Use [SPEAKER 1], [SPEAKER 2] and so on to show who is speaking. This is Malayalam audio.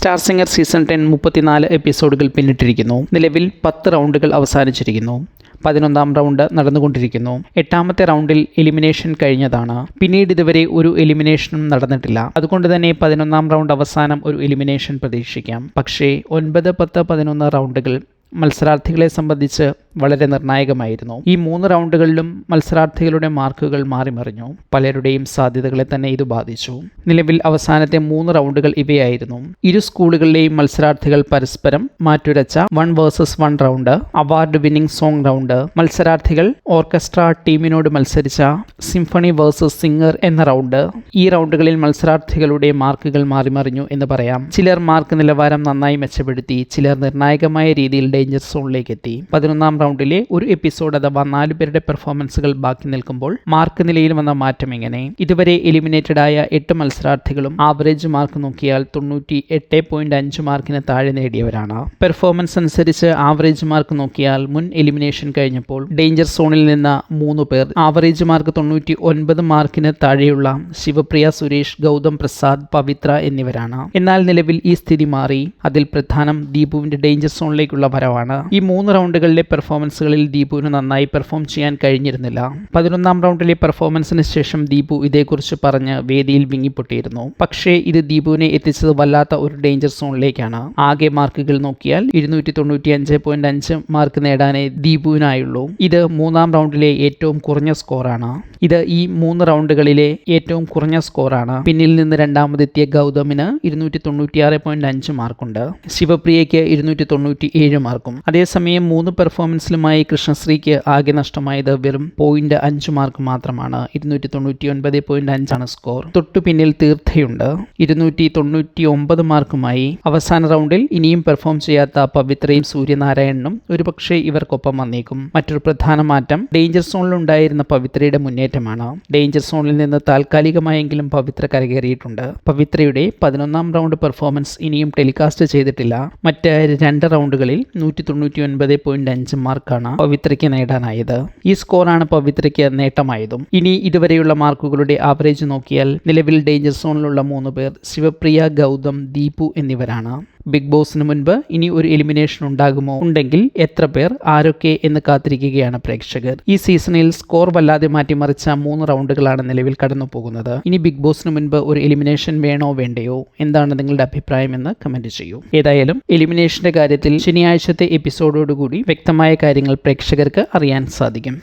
[SPEAKER 1] സ്റ്റാർ സിംഗർ സീസൺ 10 34 എപ്പിസോഡുകൾ പിന്നിട്ടിരിക്കുന്നു. നിലവിൽ 10 റൗണ്ടുകൾ അവസാനിച്ചിരിക്കുന്നു. 11ാം റൗണ്ട് നടന്നുകൊണ്ടിരിക്കുന്നു. 8ാമത്തെ റൗണ്ടിൽ എലിമിനേഷൻ കഴിഞ്ഞതാണ്. പിന്നീട് ഇതുവരെ ഒരു എലിമിനേഷനും നടന്നിട്ടില്ല. അതുകൊണ്ട് തന്നെ 11ാം റൗണ്ട് അവസാനം ഒരു എലിമിനേഷൻ പ്രതീക്ഷിക്കാം. പക്ഷേ 9, 10, 11 റൗണ്ടുകൾ മത്സരാർത്ഥികളെ സംബന്ധിച്ച് വളരെ നിർണായകമായിരുന്നു. ഈ 3 റൗണ്ടുകളിലും മത്സരാർത്ഥികളുടെ മാർക്കുകൾ മാറിമറിഞ്ഞു. പലരുടെയും സാധ്യതകളെ തന്നെ ഇത് ബാധിച്ചു. നിലവിൽ അവസാനത്തെ 3 റൗണ്ടുകൾ ഇവയായിരുന്നു. ഇരു സ്കൂളുകളിലെയും മത്സരാർത്ഥികൾ പരസ്പരം മാറ്റുരച്ച 1 vs 1 round, award winning song round, മത്സരാർത്ഥികൾ ഓർക്കസ്ട്ര ടീമിനോട് മത്സരിച്ച സിംഫണി വേഴ്സസ് സിംഗർ എന്ന റൗണ്ട്. ഈ റൗണ്ടുകളിൽ മത്സരാർത്ഥികളുടെ മാർക്കുകൾ മാറിമറിഞ്ഞു എന്ന് പറയാം. ചിലർ മാർക്ക് നിലവാരം നന്നായി മെച്ചപ്പെടുത്തി, ചിലർ നിർണായകമായ രീതിയിൽ ഡേഞ്ചർ സോണിലേക്ക് എത്തി. 11ാം റൗണ്ടിലെ ഒരു എപ്പിസോഡ് അഥവാ 4 പേരുടെ പെർഫോമൻസുകൾ ബാക്കി നിൽക്കുമ്പോൾ മാർക്ക് നിലയിൽ വന്ന മാറ്റം എങ്ങനെ? ഇതുവരെ എലിമിനേറ്റഡ് ആയ 8 മത്സരാർത്ഥികളും ആവറേജ് മാർക്ക് നോക്കിയാൽ 98.5 മാർക്കിന് താഴെ നേടിയവരാണ്. പെർഫോമൻസ് അനുസരിച്ച് ആവറേജ് മാർക്ക് നോക്കിയാൽ മുൻ എലിമിനേഷൻ കഴിഞ്ഞപ്പോൾ ഡേഞ്ചർ സോണിൽ നിന്ന് 3 പേർ ആവറേജ് മാർക്ക് 99 മാർക്കിന് താഴെയുള്ള ശിവപ്രിയ സുരേഷ്, ഗൗതം പ്രസാദ്, പവിത്ര എന്നിവരാണ്. എന്നാൽ നിലവിൽ ഈ സ്ഥിതി മാറി. അതിൽ പ്രധാനം ദീപുവിന്റെ ഡേഞ്ചർ സോണിലേക്കുള്ള വരവാണ്. ഈ 3 റൗണ്ടുകളിലെ പെർഫോമൻസുകളിൽ ദീപുവിന് നന്നായി പെർഫോം ചെയ്യാൻ കഴിഞ്ഞിരുന്നില്ല. 11ാം റൗണ്ടിലെ പെർഫോമൻസിന് ശേഷം ദീപു ഇതേക്കുറിച്ച് പറഞ്ഞ് വേദിയിൽ വിങ്ങിപ്പൊട്ടിയിരുന്നു. പക്ഷേ ഇത് ദീപുവിനെ എത്തിച്ചത് വല്ലാത്ത ഒരു ഡേഞ്ചർ സോണിലേക്കാണ്. ആകെ മാർക്കുകൾ നോക്കിയാൽ 295.5 മാർക്ക് നേടാനേ ദീപുവിനായുള്ളൂ. ഇത് 3ാം റൗണ്ടിലെ ഏറ്റവും കുറഞ്ഞ സ്കോറാണ്. ഇത് ഈ 3 റൗണ്ടുകളിലെ ഏറ്റവും കുറഞ്ഞ സ്കോറാണ്. പിന്നിൽ നിന്ന് രണ്ടാമതെത്തിയ ഗൗതമിന് 296.5 മാർക്കുണ്ട്. ശിവപ്രിയയ്ക്ക് 297 മാർക്കും. അതേസമയം 3 പെർഫോമൻസിലുമായി കൃഷ്ണശ്രീക്ക് ആകെ നഷ്ടമായത് വെറും 0.5 മാർക്ക് മാത്രമാണ്. 299.5 ആണ് സ്കോർ. തൊട്ടു പിന്നിൽ തീർത്ഥയുണ്ട് 299 മാർക്കുമായി. അവസാന റൗണ്ടിൽ ഇനിയും പെർഫോം ചെയ്യാത്ത പവിത്രയും സൂര്യനാരായണനും ഒരുപക്ഷെ ഇവർക്കൊപ്പം വന്നേക്കും. മറ്റൊരു പ്രധാന മാറ്റം ഡേഞ്ചർ സോണിലുണ്ടായിരുന്ന പവിത്രയുടെ മുന്നേറ്റമാണ്. ഡേഞ്ചർ സോണിൽ നിന്ന് താൽക്കാലികമായെങ്കിലും പവിത്ര കരകയറിയിട്ടുണ്ട്. പവിത്രയുടെ 11ാം റൗണ്ട് പെർഫോമൻസ് ഇനിയും ടെലികാസ്റ്റ് ചെയ്തിട്ടില്ല. മറ്റ് 2 റൗണ്ടുകളിൽ 199.5 മാർക്കാണ് പവിത്രയ്ക്ക് നേടാനായത്. ഈ സ്കോറാണ് പവിത്രയ്ക്ക് നേട്ടമായതും. ഇനി ഇതുവരെയുള്ള മാർക്കുകളുടെ ആവറേജ് നോക്കിയാൽ നിലവിൽ ഡേഞ്ചർ സോണിലുള്ള 3 പേർ ശിവപ്രിയ, ഗൗതം, ദീപു എന്നിവരാണ്. ബിഗ് ബോസിന് മുൻപ് ഇനി ഒരു എലിമിനേഷൻ ഉണ്ടാകുമോ? ഉണ്ടെങ്കിൽ എത്ര പേർ, ആരൊക്കെ എന്ന് കാത്തിരിക്കുകയാണ് പ്രേക്ഷകർ. ഈ സീസണിൽ സ്കോർ വല്ലാതെ മാറ്റിമറിച്ച 3 റൗണ്ടുകളാണ് നിലവിൽ കടന്നു പോകുന്നത്. ഇനി ബിഗ് ബോസിന് മുൻപ് ഒരു എലിമിനേഷൻ വേണോ വേണ്ടയോ? എന്താണ് നിങ്ങളുടെ അഭിപ്രായം എന്ന് കമന്റ് ചെയ്യൂ. ഏതായാലും എലിമിനേഷന്റെ കാര്യത്തിൽ ശനിയാഴ്ചത്തെ എപ്പിസോഡോടുകൂടി വ്യക്തമായ കാര്യങ്ങൾ പ്രേക്ഷകർക്ക് അറിയാൻ സാധിക്കും.